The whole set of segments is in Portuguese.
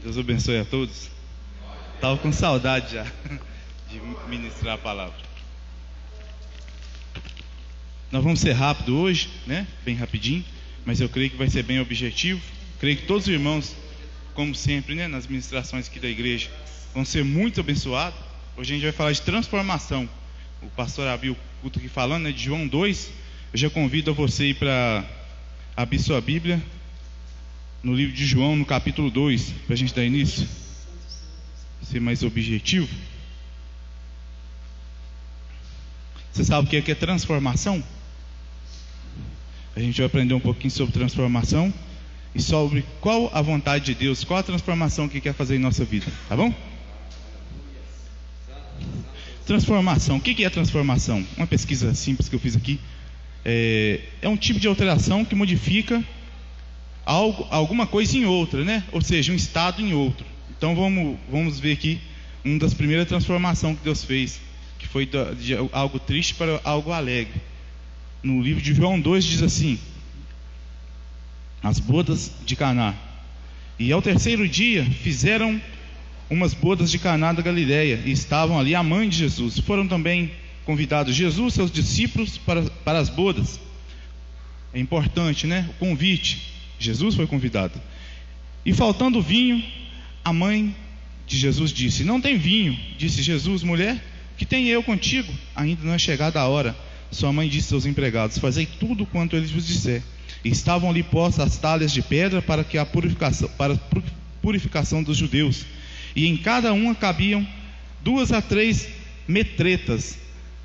Deus abençoe a todos. Estava com saudade já de ministrar a palavra. Nós vamos ser rápido hoje, né? Bem rapidinho, mas eu creio que vai ser bem objetivo. Creio que todos os irmãos, como sempre, né, nas ministrações aqui da igreja, vão ser muito abençoados. Hoje a gente vai falar de transformação. O pastor abriu o culto aqui falando, né, de João 2. Eu já convido a você ir para abrir sua Bíblia no livro de João, no capítulo 2, para a gente dar início, ser mais objetivo. Você sabe o que é transformação? A gente vai aprender um pouquinho sobre transformação e sobre qual a vontade de Deus, qual a transformação que quer fazer em nossa vida, tá bom? Transformação, o que é transformação? Uma pesquisa simples que eu fiz aqui. É um tipo de alteração que modifica algo, alguma coisa em outra, né? Ou seja, um estado em outro. Então vamos ver aqui uma das primeiras transformações que Deus fez, que foi de algo triste para algo alegre. No livro de João 2 diz assim: as bodas de Caná. E ao terceiro dia fizeram umas bodas de Caná da Galileia, e estavam ali a mãe de Jesus. Foram também convidados Jesus e seus discípulos para as bodas. É importante, né? O convite. Jesus foi convidado. E faltando vinho, a mãe de Jesus disse: não tem vinho. Disse Jesus: mulher, que tem eu contigo? Ainda não é chegada a hora. Sua mãe disse aos empregados: fazei tudo quanto ele vos disser. E estavam ali postas as talhas de pedra para a purificação dos judeus, e em cada uma cabiam 2 a 3 metretas.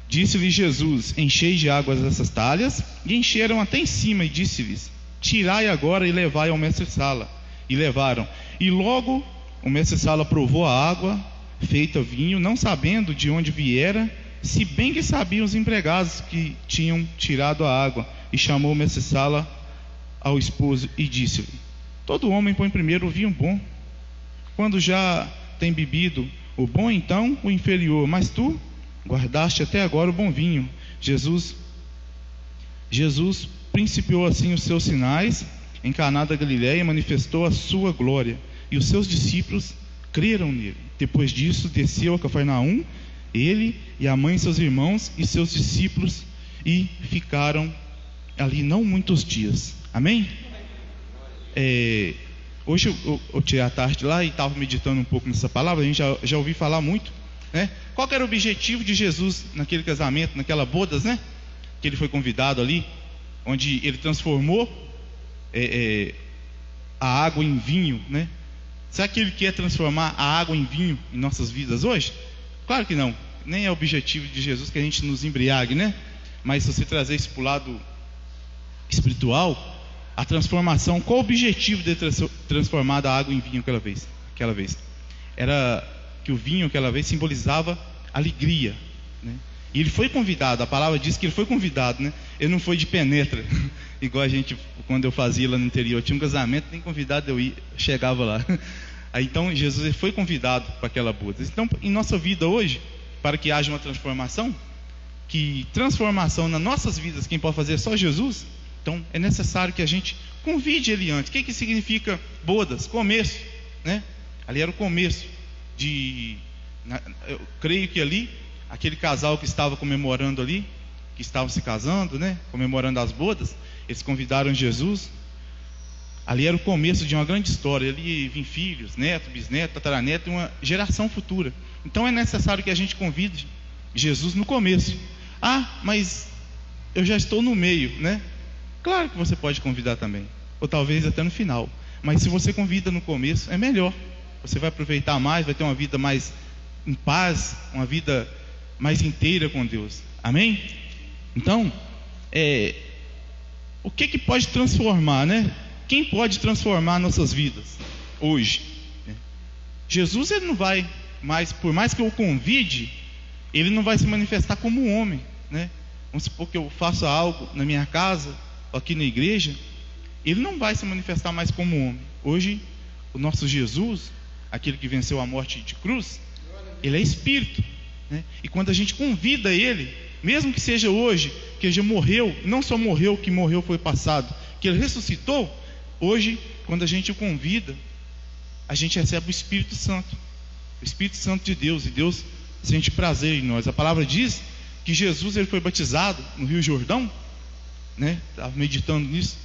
Disse-lhe Jesus: enchei de águas essas talhas. E encheram até em cima, e disse-lhes: tirai agora e levai ao mestre-sala. E levaram. E logo o mestre-sala provou a água feita vinho, não sabendo de onde viera, se bem que sabiam os empregados que tinham tirado a água. E chamou o mestre-sala ao esposo e disse-lhe: todo homem põe primeiro o vinho bom, quando já tem bebido o bom, então o inferior, mas tu guardaste até agora o bom vinho. Jesus principiou assim os seus sinais em Caná da Galileia e manifestou a sua glória, e os seus discípulos creram nele. Depois disso desceu a Cafarnaum, ele e a mãe, seus irmãos e seus discípulos, e ficaram ali não muitos dias. Amém? Hoje eu tirei a tarde lá e estava meditando um pouco nessa palavra. A gente já ouviu falar muito, né? Qual que era o objetivo de Jesus naquele casamento, naquela bodas, né? Que ele foi convidado ali, onde ele transformou a água em vinho, né? Será que ele quer transformar a água em vinho em nossas vidas hoje? Claro que não. Nem é o objetivo de Jesus que a gente nos embriague, né? Mas se você trazer isso para o lado espiritual, a transformação, qual o objetivo de ter transformado a água em vinho aquela vez? Era que o vinho aquela vez simbolizava alegria, né? E ele foi convidado, a palavra diz que ele foi convidado, né? Ele não foi de penetra, igual a gente, quando eu fazia lá no interior, tinha um casamento, nem convidado eu ia, chegava lá. Aí então Jesus ele foi convidado para aquela boda. Então em nossa vida hoje, para que haja uma transformação, que transformação nas nossas vidas quem pode fazer é só Jesus. Então é necessário que a gente convide ele antes. O que significa bodas? Começo, né? Ali era o começo eu creio que ali aquele casal que estava comemorando ali, que estavam se casando, né? Comemorando as bodas, eles convidaram Jesus. Ali era o começo de uma grande história. Ali vinham filhos, netos, bisnetos, tataranetos, uma geração futura. Então é necessário que a gente convide Jesus no começo. Ah, mas eu já estou no meio, né? Claro que você pode convidar também, ou talvez até no final. Mas se você convida no começo, é melhor. Você vai aproveitar mais, vai ter uma vida mais em paz, uma vida mais inteira com Deus. Amém? Então, o que pode transformar, né? Quem pode transformar nossas vidas hoje? Jesus, ele não vai mais, por mais que eu o convide, ele não vai se manifestar como um homem, né? Vamos supor que eu faça algo na minha casa, aqui na igreja, ele não vai se manifestar mais como um homem. Hoje, o nosso Jesus, aquele que venceu a morte de cruz, ele é espírito, né? E quando a gente convida ele, mesmo que seja hoje, que ele já morreu, não só morreu, que morreu foi passado, que ele ressuscitou, hoje, quando a gente o convida, a gente recebe o Espírito Santo. O Espírito Santo de Deus. E Deus sente prazer em nós. A palavra diz que Jesus ele foi batizado no Rio Jordão, né? Estava meditando nisso.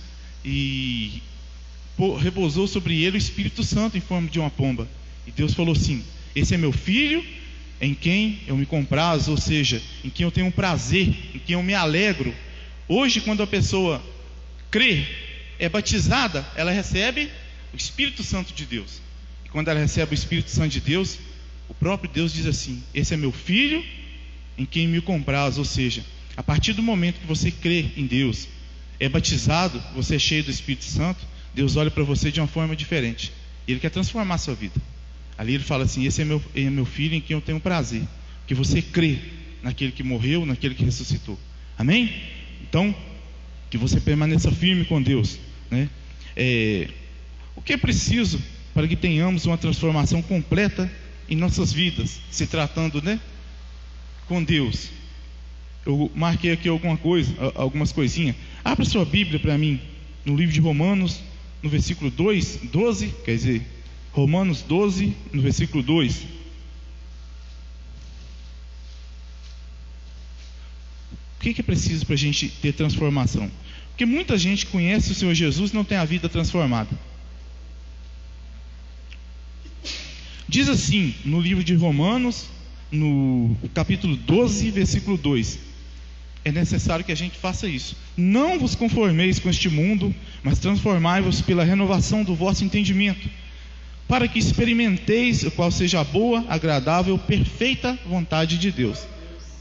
E repousou sobre ele o Espírito Santo em forma de uma pomba. E Deus falou assim: esse é meu filho, em quem eu me comprazo, ou seja, em quem eu tenho um prazer, em quem eu me alegro. Hoje, quando a pessoa crê, é batizada, ela recebe o Espírito Santo de Deus. E quando ela recebe o Espírito Santo de Deus, o próprio Deus diz assim: esse é meu filho, em quem me comprazo. Ou seja, a partir do momento que você crê em Deus, é batizado, você é cheio do Espírito Santo, Deus olha para você de uma forma diferente. Ele quer transformar a sua vida. Ali ele fala assim: esse é meu filho em quem eu tenho prazer. Que você crê naquele que morreu, naquele que ressuscitou. Amém? Então, que você permaneça firme com Deus, né? O que é preciso para que tenhamos uma transformação completa em nossas vidas, se tratando, né, com Deus? Eu marquei aqui algumas coisinhas. Abra sua Bíblia para mim, no livro de Romanos, no versículo 12, quer dizer, Romanos 12, no versículo 2. O que é preciso para a gente ter transformação? Porque muita gente conhece o Senhor Jesus e não tem a vida transformada. Diz assim, no livro de Romanos, no capítulo 12, versículo 2: é necessário que a gente faça isso. Não vos conformeis com este mundo, mas transformai-vos pela renovação do vosso entendimento, para que experimenteis o qual seja a boa, agradável, perfeita vontade de Deus.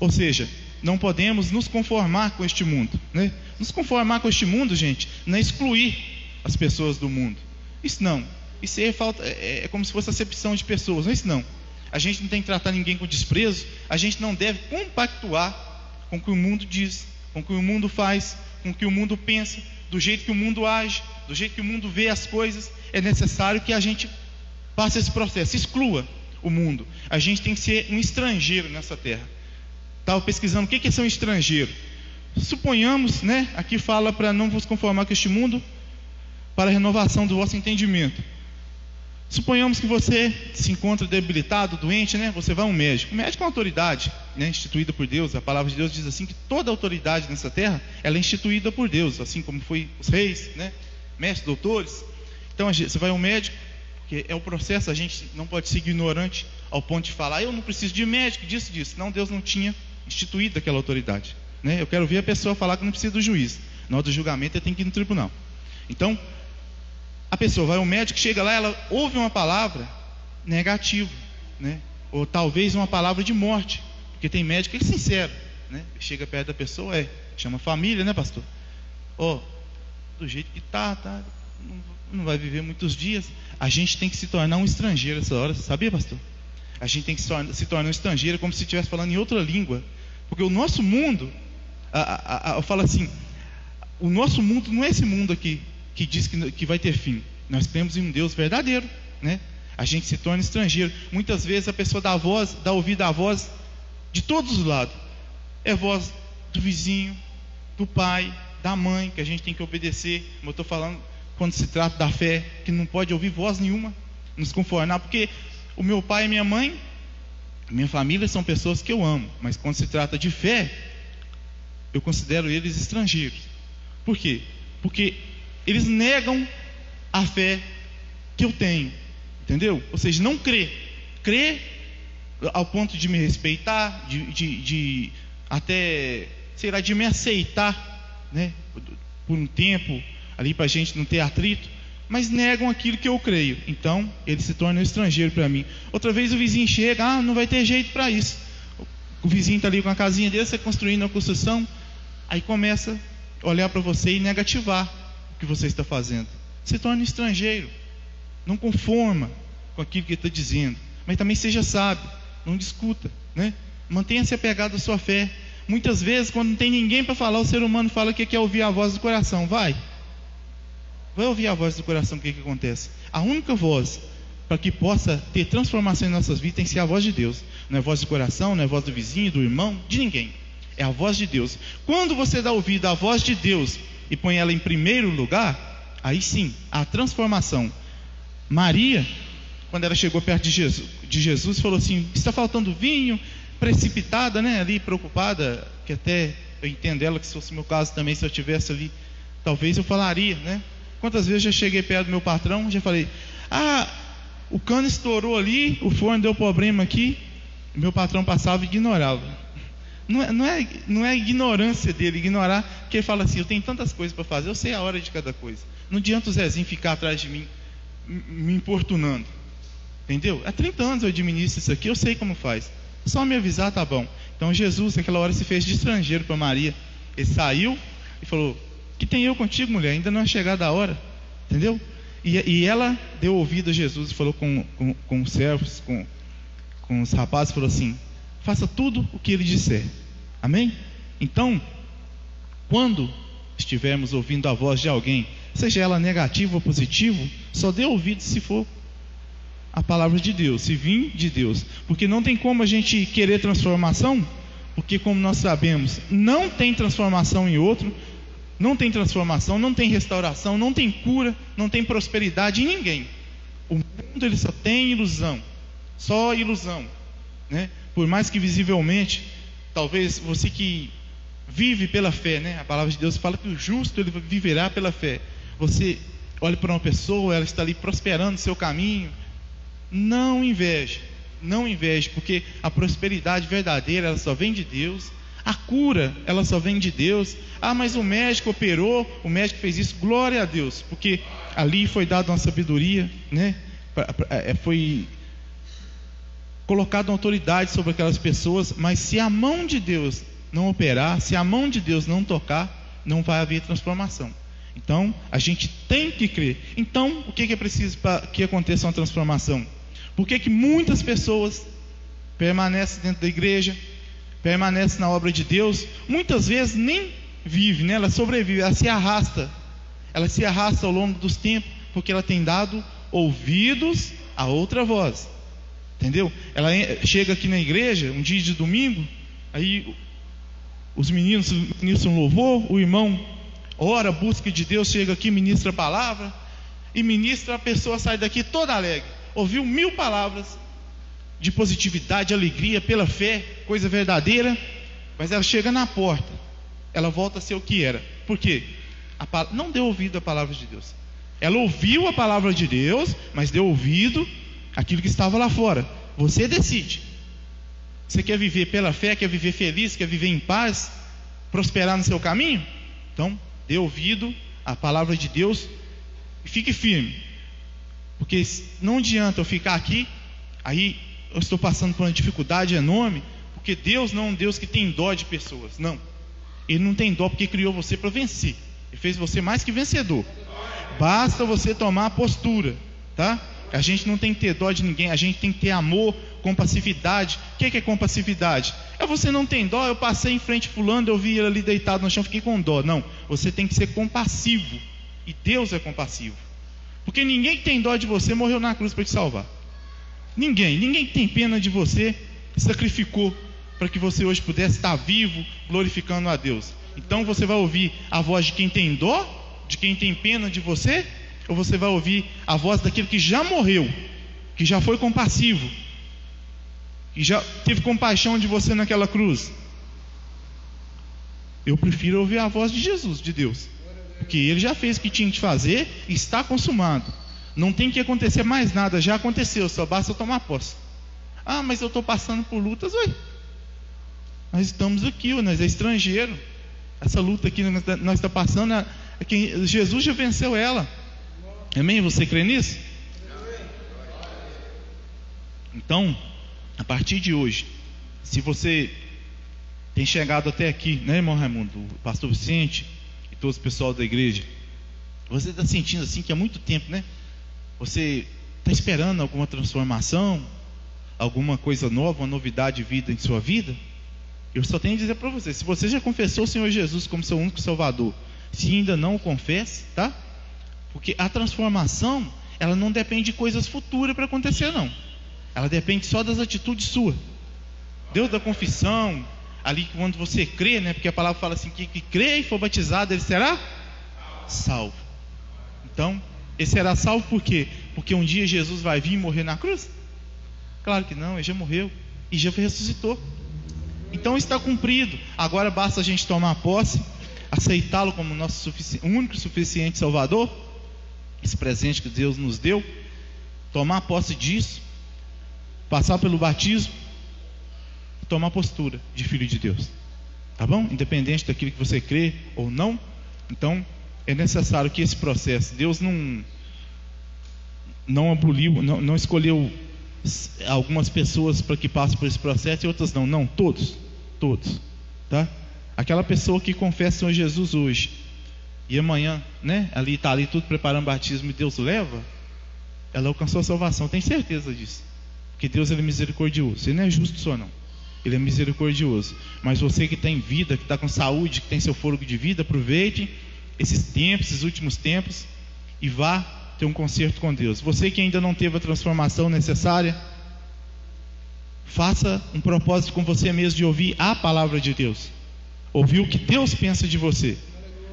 Ou seja, não podemos nos conformar com este mundo, né? Nos conformar com este mundo, gente, não é excluir as pessoas do mundo. Isso não. Isso é como se fosse acepção de pessoas. Não é isso não. A gente não tem que tratar ninguém com desprezo. A gente não deve compactuar com o que o mundo diz, com o que o mundo faz, com o que o mundo pensa, do jeito que o mundo age, do jeito que o mundo vê as coisas. É necessário que a gente passe esse processo, exclua o mundo. A gente tem que ser um estrangeiro nessa terra. Estava pesquisando o que é ser um estrangeiro. Suponhamos, né, aqui fala para não vos conformar com este mundo, para a renovação do vosso entendimento. Suponhamos que você se encontra debilitado, doente, né? Você vai a um médico. O médico é uma autoridade, né, instituída por Deus. A palavra de Deus diz assim que toda autoridade nessa terra, ela é instituída por Deus, assim como foi os reis, né, mestres, doutores. Então você vai ao médico, que é o processo. A gente não pode ser ignorante ao ponto de falar: eu não preciso de médico, disso. Não, Deus não tinha instituído aquela autoridade, né? Eu quero ver a pessoa falar que não precisa do juiz. Na hora do julgamento, ele tem que ir no tribunal. Então, a pessoa vai ao médico, chega lá, ela ouve uma palavra negativa, né? Ou talvez uma palavra de morte, porque tem médico que é sincero, né? Chega perto da pessoa, chama a família, né, pastor? Do jeito que tá, não vai viver muitos dias. A gente tem que se tornar um estrangeiro essa hora, sabia, pastor? A gente tem que se tornar um estrangeiro, como se estivesse falando em outra língua, porque o nosso mundo, eu falo assim, o nosso mundo não é esse mundo aqui que diz que vai ter fim. Nós cremos em um Deus verdadeiro, né? A gente se torna estrangeiro. Muitas vezes a pessoa dá ouvido à voz de todos os lados. É a voz do vizinho, do pai, da mãe, que a gente tem que obedecer. Como eu estou falando, quando se trata da fé, que não pode ouvir voz nenhuma, nos conformar, porque o meu pai e minha mãe, minha família, são pessoas que eu amo, mas quando se trata de fé, eu considero eles estrangeiros. Por quê? Porque eles negam a fé que eu tenho, entendeu? Ou seja, não crê ao ponto de me respeitar, de até, sei lá, de me aceitar, né, por um tempo ali, para a gente não ter atrito, mas negam aquilo que eu creio. Então eles se tornam estrangeiro para mim. Outra vez o vizinho chega: não vai ter jeito para isso. O vizinho está ali com a casinha dele, você construindo a construção, aí começa a olhar para você e negativar o que você está fazendo. Se torna estrangeiro, não conforma com aquilo que ele está dizendo, mas também seja sábio, não discuta, né? Mantenha-se apegado à sua fé. Muitas vezes, quando não tem ninguém para falar, o ser humano fala que quer ouvir a voz do coração. Vai ouvir a voz do coração. O que acontece? A única voz para que possa ter transformação em nossas vidas tem que ser a voz de Deus. Não é a voz do coração, não é a voz do vizinho, do irmão, de ninguém. É a voz de Deus. Quando você dá ouvido à voz de Deus e põe ela em primeiro lugar, aí sim, a transformação. Maria, quando ela chegou perto de Jesus, falou assim: está faltando vinho, precipitada, né, ali preocupada, que até eu entendo ela, que se fosse meu caso também, se eu estivesse ali, talvez eu falaria, né? Quantas vezes eu já cheguei perto do meu patrão, já falei: o cano estourou ali, o forno deu problema aqui. Meu patrão passava e ignorava. Não é ignorância dele, ignorar, porque ele fala assim: eu tenho tantas coisas para fazer, eu sei a hora de cada coisa. Não adianta o Zezinho ficar atrás de mim, me importunando. Entendeu? Há 30 anos eu administro isso aqui, eu sei como faz. Só me avisar, tá bom. Então Jesus, naquela hora, se fez de estrangeiro para Maria. Ele saiu e falou: que tem eu contigo, mulher? Ainda não é chegada a hora. Entendeu? E ela deu ouvido a Jesus e falou com os servos, com os rapazes, falou assim: faça tudo o que ele disser. Amém? Então, quando estivermos ouvindo a voz de alguém, seja ela negativa ou positiva, só dê ouvido se for a palavra de Deus, se vir de Deus. Porque não tem como a gente querer transformação, porque, como nós sabemos, não tem transformação em outro, não tem transformação, não tem restauração, não tem cura, não tem prosperidade em ninguém. O mundo, ele só tem ilusão, só ilusão, né? Por mais que visivelmente, talvez você que vive pela fé, né? A palavra de Deus fala que o justo, ele viverá pela fé. Você olha para uma pessoa, ela está ali prosperando no seu caminho, não inveje, porque a prosperidade verdadeira, ela só vem de Deus. A cura, ela só vem de Deus. Mas o médico operou, o médico fez isso, glória a Deus, porque ali foi dada uma sabedoria, né? Foi colocada uma autoridade sobre aquelas pessoas. Mas se a mão de Deus não operar, se a mão de Deus não tocar, não vai haver transformação. Então, a gente tem que crer. Então, o que é preciso para que aconteça uma transformação? Por que muitas pessoas permanecem dentro da igreja, permanecem na obra de Deus, muitas vezes nem vive, né? Ela sobrevive, ela se arrasta ao longo dos tempos, porque ela tem dado ouvidos a outra voz, entendeu? Ela chega aqui na igreja, um dia de domingo, aí os meninos ministram louvor, o irmão ora, busca de Deus, chega aqui, ministra a palavra, e ministra, a pessoa sai daqui toda alegre, ouviu 1000 palavras de positividade, alegria, pela fé, coisa verdadeira, mas ela chega na porta, ela volta a ser o que era. Por quê? Não deu ouvido à palavra de Deus. Ela ouviu a palavra de Deus, mas deu ouvido àquilo que estava lá fora. Você decide. Você quer viver pela fé, quer viver feliz, quer viver em paz, prosperar no seu caminho? Então, dê ouvido à palavra de Deus e fique firme, porque não adianta eu ficar aqui, aí eu estou passando por uma dificuldade enorme, porque Deus não é um Deus que tem dó de pessoas, não. Ele não tem dó porque criou você para vencer. Ele fez você mais que vencedor. Basta você tomar a postura, tá? A gente não tem que ter dó de ninguém, a gente tem que ter amor, compassividade. O que é compassividade? Você não tem dó, eu passei em frente fulano, eu vi ele ali deitado no chão, fiquei com dó. Não, você tem que ser compassivo, e Deus é compassivo, porque ninguém que tem dó de você morreu na cruz para te salvar. Ninguém que tem pena de você sacrificou para que você hoje pudesse estar vivo, glorificando a Deus. Então você vai ouvir a voz de quem tem dó, de quem tem pena de você, ou você vai ouvir a voz daquele que já morreu, que já foi compassivo, que já teve compaixão de você naquela cruz? Eu prefiro ouvir a voz de Jesus, de Deus, porque Ele já fez o que tinha que fazer e está consumado. Não tem que acontecer mais nada, já aconteceu, só basta tomar posse. Mas eu estou passando por lutas. Nós estamos aqui, nós é estrangeiro. Essa luta aqui nós está passando, Jesus já venceu ela. Amém? Você crê nisso? Então, a partir de hoje, se você tem chegado até aqui, né, irmão Raimundo, o pastor Vicente e todo o pessoal da igreja, você está sentindo assim que há muito tempo, né? Você está esperando alguma transformação, alguma coisa nova, uma novidade de vida em sua vida? Eu só tenho a dizer para você: se você já confessou o Senhor Jesus como seu único Salvador, se ainda não o confesse, tá? Porque a transformação, ela não depende de coisas futuras para acontecer, não. Ela depende só das atitudes suas. Deus da confissão, ali quando você crê, né? Porque a palavra fala assim: que crê e for batizado, ele será salvo. Então, ele será salvo por quê? porque um dia Jesus vai vir e morrer na cruz? Claro que não, ele já morreu e já ressuscitou. Então está cumprido. Agora basta a gente tomar posse, aceitá-lo como nosso único e suficiente Salvador, esse presente que Deus nos deu, tomar posse disso, passar pelo batismo, tomar postura de filho de Deus, tá bom? Independente daquilo que você crê ou não. Então é necessário que esse processo, Deus não aboliu, não escolheu algumas pessoas para que passem por esse processo e outras não, todos, tá? Aquela pessoa que confessa o Senhor Jesus hoje e amanhã, né, está ali tudo preparando o batismo e Deus leva, ela alcançou a salvação, tem certeza disso, porque Deus ele é misericordioso, Ele não é justo só não, Ele é misericordioso. Mas você que tem vida, que está com saúde, que tem seu fôlego de vida, aproveite esses tempos, esses últimos tempos, e vá ter um concerto com Deus. Você que ainda não teve a transformação necessária, faça um propósito com você mesmo de ouvir a palavra de Deus, ouvir o que Deus pensa de você.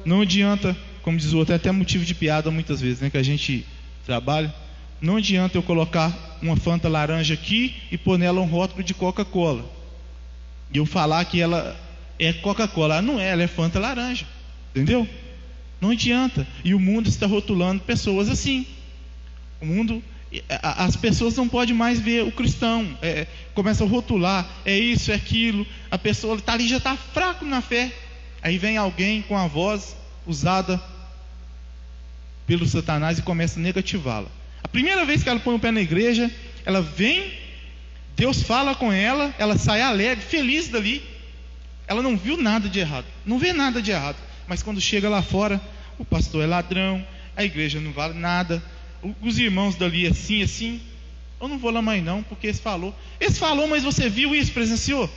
Não adianta, como diz o outro, é até motivo de piada muitas vezes, né, que a gente trabalha. Não adianta eu colocar uma Fanta laranja aqui e pôr nela um rótulo de Coca-Cola e eu falar que ela é Coca-Cola. Não é, ela é Fanta laranja, entendeu? Não adianta. E o mundo está rotulando pessoas assim. O mundo, as pessoas não podem mais ver o cristão, começa a rotular, é isso, é aquilo. A pessoa está ali, já está fraco na fé. Aí vem alguém com a voz usada pelo Satanás e começa a negativá-la. A primeira vez que ela põe o pé na igreja, ela vem, Deus fala com ela, ela sai alegre, feliz dali. Ela não viu nada de errado, não vê nada de errado. Mas quando chega lá fora, o pastor é ladrão, a igreja não vale nada, os irmãos dali assim, eu não vou lá mais não, porque esse falou, mas você viu isso, presenciou?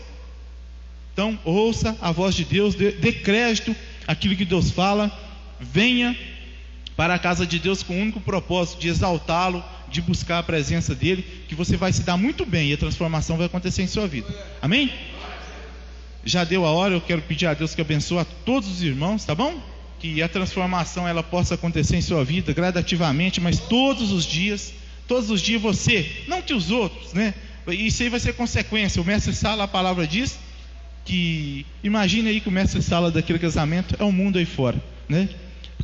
Então ouça a voz de Deus, dê crédito àquilo que Deus fala, venha para a casa de Deus com o único propósito de exaltá-lo, de buscar a presença dele, que você vai se dar muito bem e a transformação vai acontecer em sua vida. Amém? Já deu a hora, eu quero pedir a Deus que abençoe a todos os irmãos, tá bom? Que a transformação ela possa acontecer em sua vida gradativamente, mas todos os dias você, não que os outros, né? Isso aí vai ser consequência. O mestre Sala, a palavra diz que, imagine aí que o mestre Sala daquele casamento é o mundo aí fora, né?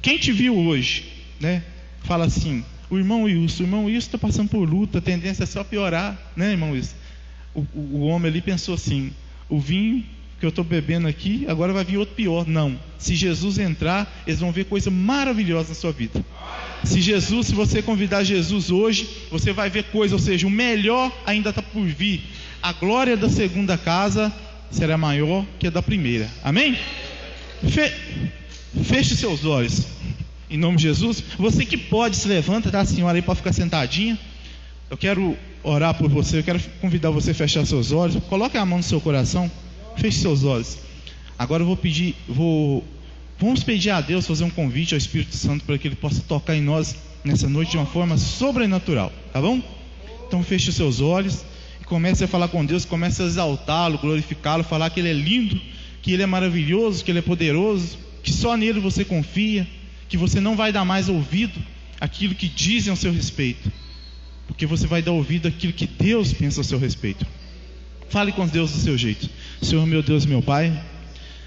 Quem te viu hoje, né? Fala assim, o irmão Wilson está passando por luta, a tendência é só piorar, né, irmão Wilson? O homem ali pensou assim, o vinho que eu estou bebendo aqui, agora vai vir outro pior. Não, se Jesus entrar, eles vão ver coisa maravilhosa na sua vida. Se você convidar Jesus hoje, você vai ver coisa, ou seja, o melhor ainda está por vir. A glória da segunda casa será maior que a da primeira. Amém? Feche seus olhos, em nome de Jesus. Você que pode, se levanta, tá? A senhora aí pode ficar sentadinha. Eu quero orar por você, eu quero convidar você a fechar seus olhos. Coloque a mão no seu coração, feche seus olhos. Agora eu vamos pedir a Deus, fazer um convite ao Espírito Santo para que Ele possa tocar em nós nessa noite de uma forma sobrenatural, tá bom? Então feche os seus olhos e comece a falar com Deus, comece a exaltá-lo, glorificá-lo, falar que Ele é lindo, que Ele é maravilhoso, que Ele é poderoso, que só nele você confia, que você não vai dar mais ouvido àquilo que dizem ao seu respeito, porque você vai dar ouvido àquilo que Deus pensa ao seu respeito. Fale com Deus do seu jeito. Senhor, meu Deus, meu Pai,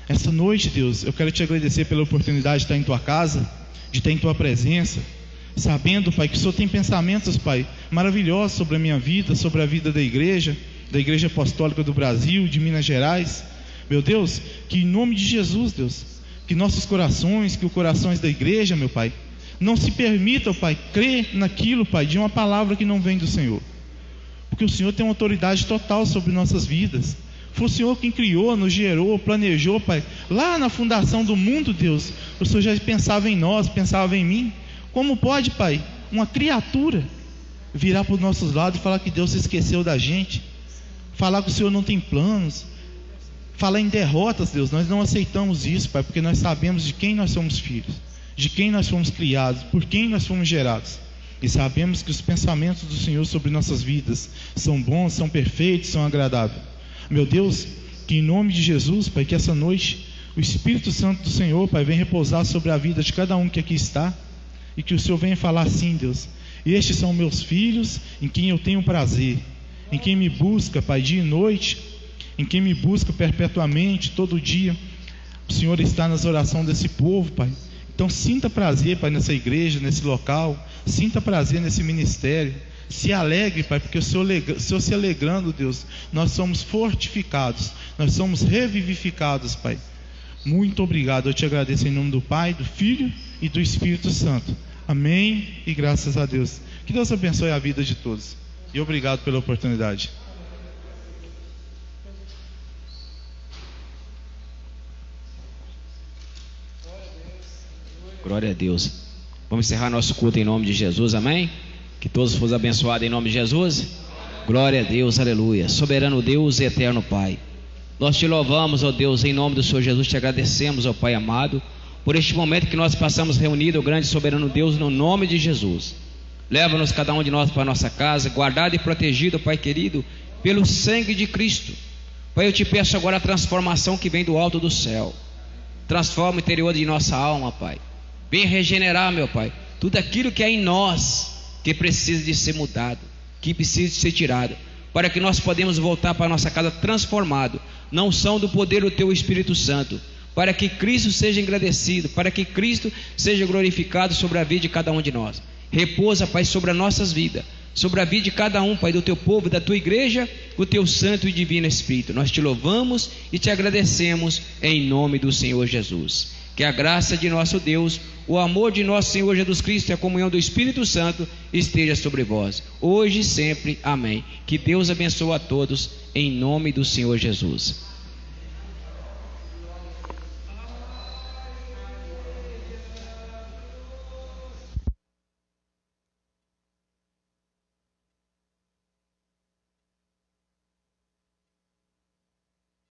essa noite, Deus, eu quero te agradecer pela oportunidade de estar em tua casa, de estar em tua presença, sabendo, Pai, que o Senhor tem pensamentos, Pai, maravilhosos sobre a minha vida, sobre a vida da Igreja Apostólica do Brasil, de Minas Gerais. Meu Deus, que em nome de Jesus, Deus, que nossos corações, que os corações da igreja, meu Pai, não se permitam, Pai, crer naquilo, Pai, de uma palavra que não vem do Senhor, porque o Senhor tem uma autoridade total sobre nossas vidas. Foi o Senhor quem criou, nos gerou, planejou, Pai. Lá na fundação do mundo, Deus, o Senhor já pensava em nós, pensava em mim. Como pode, Pai, uma criatura virar para os nossos lados e falar que Deus se esqueceu da gente, falar que o Senhor não tem planos, falar em derrotas, Deus? Nós não aceitamos isso, Pai, porque nós sabemos de quem nós somos filhos, de quem nós fomos criados, por quem nós fomos gerados, e sabemos que os pensamentos do Senhor sobre nossas vidas são bons, são perfeitos, são agradáveis. Meu Deus, que em nome de Jesus, Pai, que essa noite o Espírito Santo do Senhor, Pai, venha repousar sobre a vida de cada um que aqui está, e que o Senhor venha falar assim, Deus, Estes são meus filhos, em quem eu tenho prazer, em quem me busca, Pai, dia e noite, em quem me busca perpetuamente, todo dia. O Senhor está nas orações desse povo, Pai. Então sinta prazer, Pai, nessa igreja, nesse local. Sinta prazer nesse ministério. Se alegre, Pai, porque o Senhor se alegrando, Deus, nós somos fortificados, nós somos revivificados, Pai. Muito obrigado, eu te agradeço em nome do Pai, do Filho e do Espírito Santo. Amém e graças a Deus. Que Deus abençoe a vida de todos. E obrigado pela oportunidade. Glória a Deus. Vamos encerrar nosso culto em nome de Jesus, amém? Que todos fossem abençoados em nome de Jesus. Glória a Deus, aleluia. Soberano Deus e eterno Pai, nós te louvamos, ó Deus, em nome do Senhor Jesus, te agradecemos, ó Pai amado, por este momento que nós passamos reunidos, ó grande e soberano Deus, no nome de Jesus. Leva-nos cada um de nós para a nossa casa, guardado e protegido, Pai querido, pelo sangue de Cristo. Pai, eu te peço agora a transformação que vem do alto do céu. Transforma o interior de nossa alma, Pai. Vem regenerar, meu Pai, tudo aquilo que é em nós, que precisa de ser mudado, que precisa de ser tirado, para que nós podemos voltar para a nossa casa transformado, não são do poder do Teu Espírito Santo, para que Cristo seja engrandecido, para que Cristo seja glorificado sobre a vida de cada um de nós. Repousa, Pai, sobre as nossas vidas, sobre a vida de cada um, Pai, do Teu povo, da Tua igreja, o Teu Santo e Divino Espírito. Nós te louvamos e te agradecemos em nome do Senhor Jesus. Que a graça de nosso Deus, o amor de nosso Senhor Jesus Cristo e a comunhão do Espírito Santo esteja sobre vós, hoje e sempre. Amém. Que Deus abençoe a todos em nome do Senhor Jesus.